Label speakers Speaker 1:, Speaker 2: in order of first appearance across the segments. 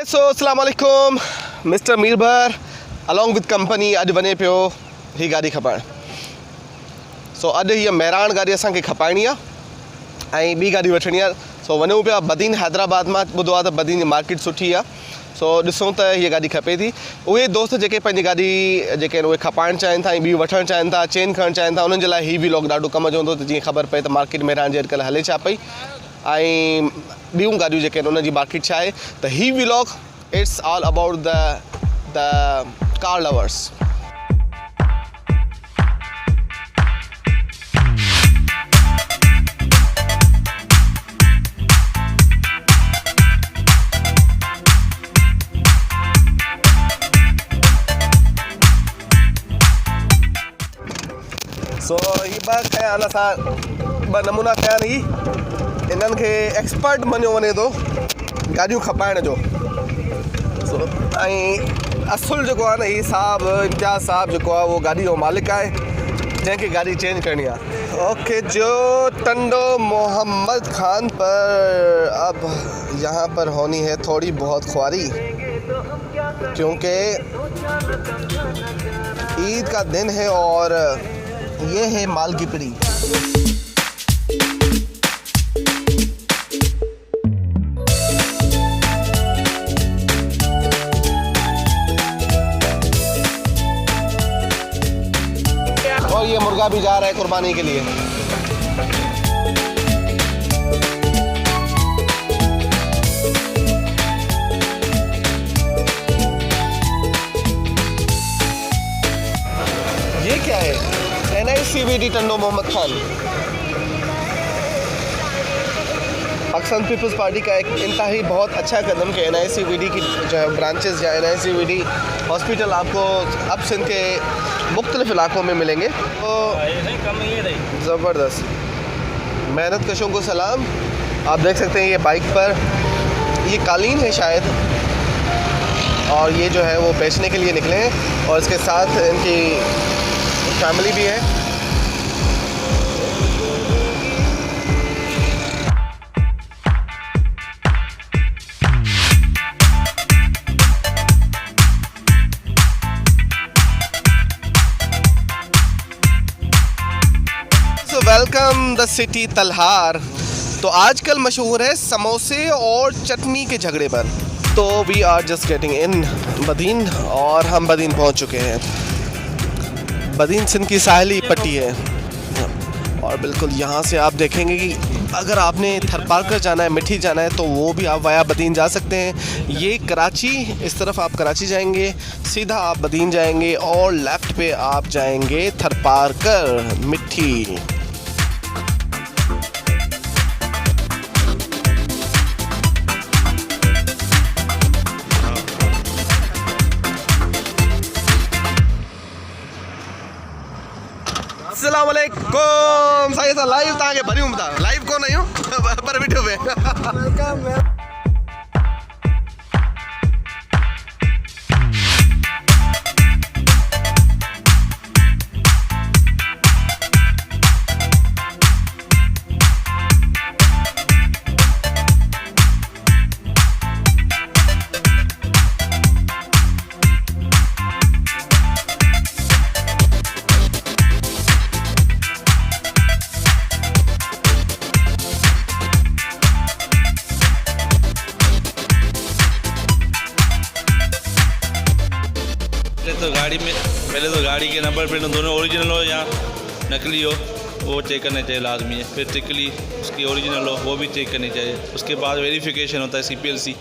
Speaker 1: सो अस्सलाम वालेकुम mister मीरबर along with company अॼु वञे पियो ही गाॾी खपाइण। सो अॼु हीअ मेहरान गाॾी असांखे खपाइणी आहे ऐं ॿी गाॾी वठणी आहे। सो वञूं पिया बदीन हैदराबाद मां। ॿुधो आहे त बदीन जी मार्केट सुठी आहे। सो ॾिसूं त हीअ गाॾी खपे थी। उहे दोस्त जेके पंहिंजी गाॾी जेके आहिनि उहे खपाइणु चाहिनि था ऐं ॿी वठणु चाहिनि था, चेंज करणु चाहिनि था, उन्हनि जे लाइ हीअ व्लॉग ॾाढो कम जो हूंदो। त जीअं ख़बर पए त मार्केट मेहरान जी अॼुकल्ह हले छा पई ऐं ॿियूं गाॾियूं जेके आहिनि उनजी मार्केट छा आहे। त ही vlog it's all about the car lovers. सो ही ॿ कया आहिनि असां ॿ नमूना कया आहिनि। ही इन्हनि खे एक्सपर्ट मञियो वञे थो गाॾियूं खपाइण जो। सो ऐं असुल जेको आहे न ही साहब इम्तियाज़ साहब जेको आहे उहो गाॾी जो मालिक आहे जंहिंखे गाॾी चेंज करणी आहे। ओके जो टंडो मोहम्मद खान पर अब यहाँ पर होनी है थोड़ी बहुत ख्वारी, क्योंकि ईद का दिन है और ये है माल की पिड़ी। और ये मुर्गा भी जा रहा है कुर्बानी के लिए। ये क्या है? NICVD टंडो मोहम्मद खान। पाकिस्तान पीपल्स पार्टी का एक इंतहाई बहुत अच्छा कदम कि NICVD की जो है ब्रांचेस या NICVD हॉस्पिटल आपको अब सिंध के मुख्तलिफ इलाकों में मिलेंगे। तो ज़बरदस्त मेहनत कशों को सलाम। आप देख सकते हैं ये बाइक पर ये कालीन है शायद, और ये जो है वो बेचने के लिए निकले हैं और इसके साथ इनकी फैमिली भी है। Welcome the city Talhar. तो आजकल मशहूर है समोसे और चटनी के झगड़े पर। तो we are just getting in Badin और हम बदीन पहुंच चुके हैं। बदीन सिंध की साहली पट्टी है और बिल्कुल यहाँ से आप देखेंगे कि अगर आपने थरपारकर जाना है, मिठी जाना है, तो वो भी आप वाया बदीन जा सकते हैं। ये कराची, इस तरफ आप कराची जाएंगे, सीधा आप बदीन जाएंगे और लेफ़्ट पे आप जाएंगे थरपारकर मिठी। अस्सलाम वालेकुम। साईं सां लाइव तव्हांखे भरियूं था। लाइव कोन आहियूं पर वीडियो में।
Speaker 2: पहले तो गाड़ी के नंबर प्लेट दोनों ओरिजिनल हो या नकली हो वो चेक करना चाहिए लाजमी है। फिर टिकली उसकी ओरिजिनल हो वो भी चेक करनी चाहिए। उसके बाद वेरिफिकेशन होता है CPLC,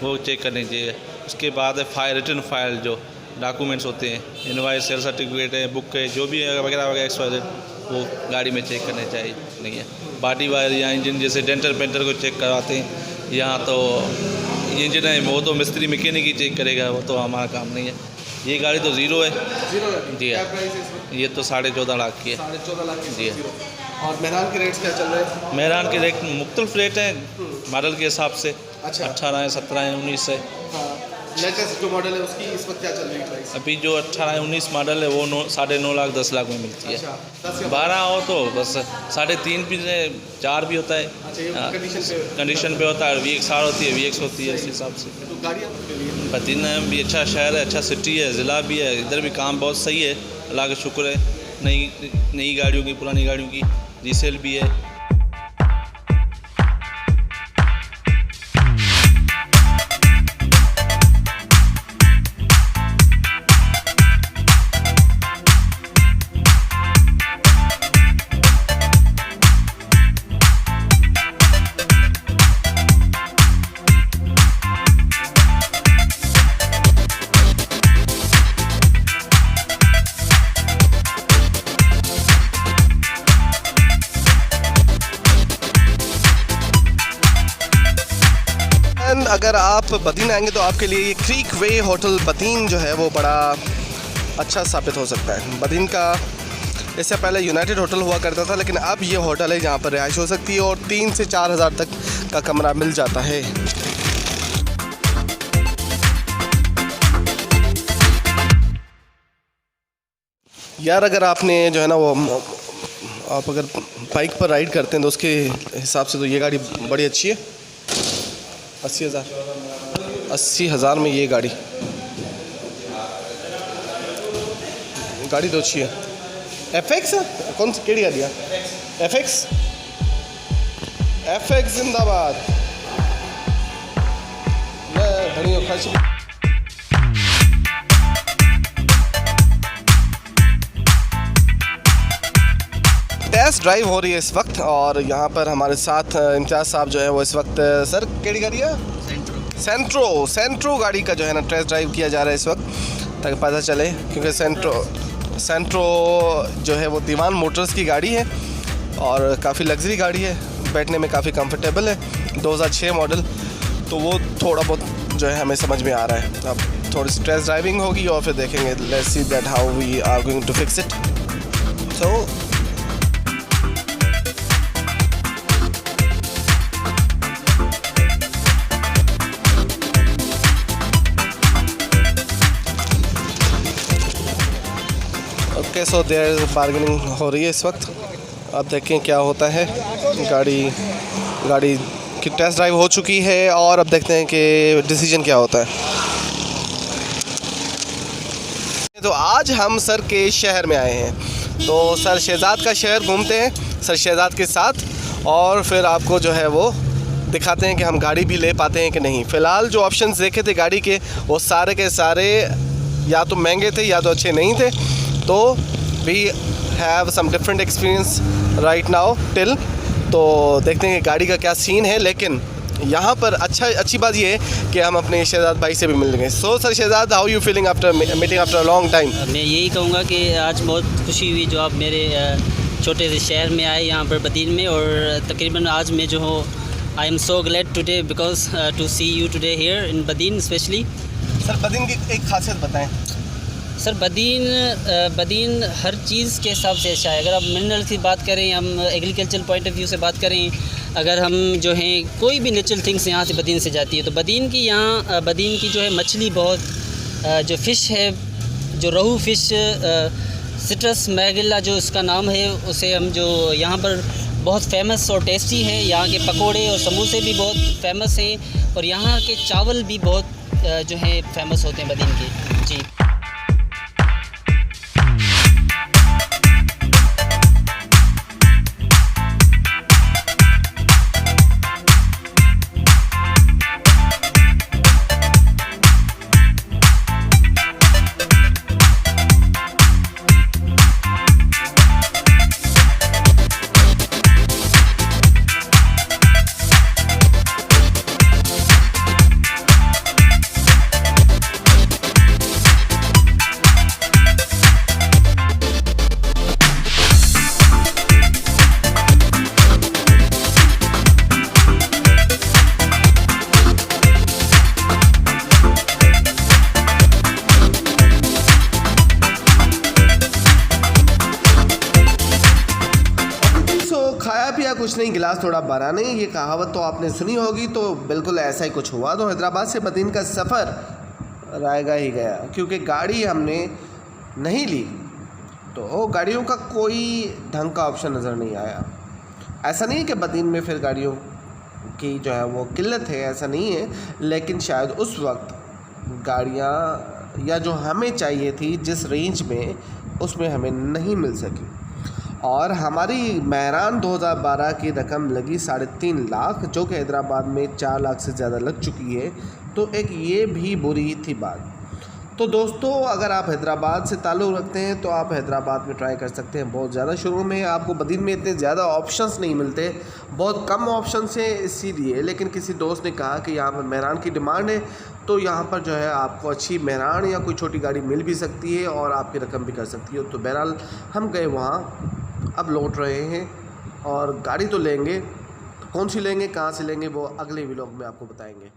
Speaker 2: वो चेक करनी चाहिए। उसके बाद फाइल रिटर्न फाइल जो डॉक्यूमेंट्स होते हैं, इनवाइस, सेल सर्टिफिकेट है, बुक है, जो भी है वगैरह वगैरह XYZ, वो गाड़ी में चेक करने चाहिए नहीं है। बॉडी वायर या इंजन जैसे डेंटर पेंटर को चेक करवाते हैं यहाँ, तो इंजन है वो तो मिस्त्री मैकेनिक ही चेक करेगा, वो तो हमारा काम नहीं है। ये गाड़ी तो ज़ीरो है जी हाँ। ये तो 14.5 लाख की है।
Speaker 1: 14.5 लाख की
Speaker 2: जी हाँ।
Speaker 1: और मेहरान के रेट्स क्या चल रहे हैं?
Speaker 2: मेहरान के रेट मुख्तलिफ रेट हैं मॉडल के हिसाब से।
Speaker 1: अच्छा।
Speaker 2: 18 है, 17 है, 19 है।
Speaker 1: हाँ। लेटेस्ट जो मॉडल है उसकी इस वक्त क्या चल रही है प्राइस?
Speaker 2: अभी जो 18-19 मॉडल है वो 9.5 लाख 10 लाख में मिलती है। 12 हो तो बस 3.5 भी 4 भी होता है, कंडीशन पे होता है। VX-R होती है, VX होती है, इस हिसाब से।
Speaker 1: तो गाड़ियाँ
Speaker 2: बदीन भी अच्छा शहर है, अच्छा सिटी है, ज़िला भी है, इधर भी काम बहुत सही है, अल्लाह का शुक्र है। नई गाड़ियों की, पुरानी गाड़ियों की रीसेल भी है।
Speaker 1: अगर आप बदीन आएंगे तो आपके लिए ये क्रीक वे होटल बदीन जो है वो बड़ा अच्छा साबित हो सकता है। बदीन का इससे पहले यूनाइटेड होटल हुआ करता था, लेकिन अब ये होटल है जहाँ पर रिहाइश हो सकती है और 3 से 4 हज़ार तक का कमरा मिल जाता है। यार अगर आपने जो है ना वो आप अगर बाइक पर राइड करते हैं तो उसके हिसाब से तो ये गाड़ी बड़ी अच्छी है। 80,000 में ये गाड़ी तो अच्छी है। FX है, कौन सी केड़ी गाड़ी है? FX जिंदाबाद। धनी खर्च टेस्ट ड्राइव हो रही है इस वक्त और यहाँ पर हमारे साथ इम्तियाज़ साहब जो है वो इस वक्त सर केड़ी गाड़ी है? सेंट्रो गाड़ी का जो है ना टेस्ट ड्राइव किया जा रहा है इस वक्त, ताकि पता चले, क्योंकि सेंट्रो जो है वो दीवान मोटर्स की गाड़ी है और काफ़ी लग्जरी गाड़ी है, बैठने में काफ़ी कंफर्टेबल है। 2006 मॉडल, तो वो थोड़ा बहुत जो है हमें समझ में आ रहा है। अब थोड़ी सी टेस्ट ड्राइविंग होगी और फिर देखेंगे, let's see that how we are going to fix it. So so there bargaining हो रही है इस वक्त। अब देखें क्या होता है। गाड़ी की टेस्ट ड्राइव हो चुकी है और अब देखते हैं कि डिसीजन क्या होता है। तो आज हम सर के शहर में आए हैं, तो सर शहजाद का शहर घूमते हैं सर शहजाद के साथ और फिर आपको जो है वो दिखाते हैं कि हम गाड़ी भी ले पाते हैं कि नहीं। फ़िलहाल जो ऑप्शंस देखे थे गाड़ी के वो सारे के सारे या तो महंगे थे या तो अच्छे नहीं थे, तो we have some different experience right now till. तो देखते हैं कि गाड़ी का क्या सीन है, लेकिन यहाँ पर अच्छी बात ये है कि हम अपने शहजाद भाई से भी मिल गए। So sir Shahzad, how you feeling after meeting after a long time?
Speaker 3: मैं यही कहूँगा कि आज बहुत खुशी हुई जो आप मेरे छोटे से शहर में आए यहाँ पर बदीन में, और तकरीबन आज मैं जो हूँ I am so glad today because to see you today here in Badin specially.
Speaker 1: Sir Badin की एक खासियत बताएं।
Speaker 3: सर बदीन हर चीज़ के हिसाब से अच्छा है। अगर आप मिनरल की बात करें, हम एग्रीकल्चर पॉइंट ऑफ व्यू से बात करें, अगर हम जो हैं कोई भी नेचुरल थिंग्स यहाँ से बदीन से जाती है, तो बदीन की जो है मछली बहुत जो फ़िश है, जो रोहू फ़िश सिट्रस मैगिला जो उसका नाम है, उसे हम जो यहाँ पर बहुत फेमस और टेस्टी है। यहाँ के पकोड़े और समोसे भी बहुत फेमस हैं और यहाँ के चावल भी बहुत जो है फेमस होते हैं बदीन के। जी
Speaker 1: कुछ नहीं, गिलास थोड़ा भरा नहीं, ये कहावत तो आपने सुनी होगी। तो बिल्कुल ऐसा ही कुछ हुआ। तो हैदराबाद से बदीन का सफ़र रहेगा ही गया, क्योंकि गाड़ी हमने नहीं ली तो गाड़ियों का कोई ढंग का ऑप्शन नज़र नहीं आया। ऐसा नहीं है कि बदीन में फिर गाड़ियों की जो है वो किल्लत है, ऐसा नहीं है, लेकिन शायद उस वक्त गाड़ियाँ या जो हमें चाहिए थी जिस रेंज में, उसमें हमें नहीं मिल सकी। और हमारी मेहरान 2012 की रकम लगी 3.5 लाख, जो कि हैदराबाद में 4 लाख से ज़्यादा लग चुकी है। तो एक ये भी बुरी थी बात। तो दोस्तों, अगर आप हैदराबाद से ताल्लुक़ रखते हैं तो आप हैदराबाद में ट्राई कर सकते हैं। बहुत ज़्यादा शुरू में आपको बदीन में इतने ज़्यादा ऑप्शंस नहीं मिलते, बहुत कम ऑप्शंस हैं इसीलिए। लेकिन किसी दोस्त ने कहा कि यहाँ पर मेहरान की डिमांड है, तो यहाँ पर जो है आपको अच्छी मेहरान या कोई छोटी गाड़ी मिल भी सकती है और आपकी रकम भी कर सकती है। तो बहरहाल हम गए वहाँ, अब लौट रहे हैं और गाड़ी तो लेंगे, तो कौन सी लेंगे, कहाँ से लेंगे, वो अगले व्लॉग में आपको बताएंगे।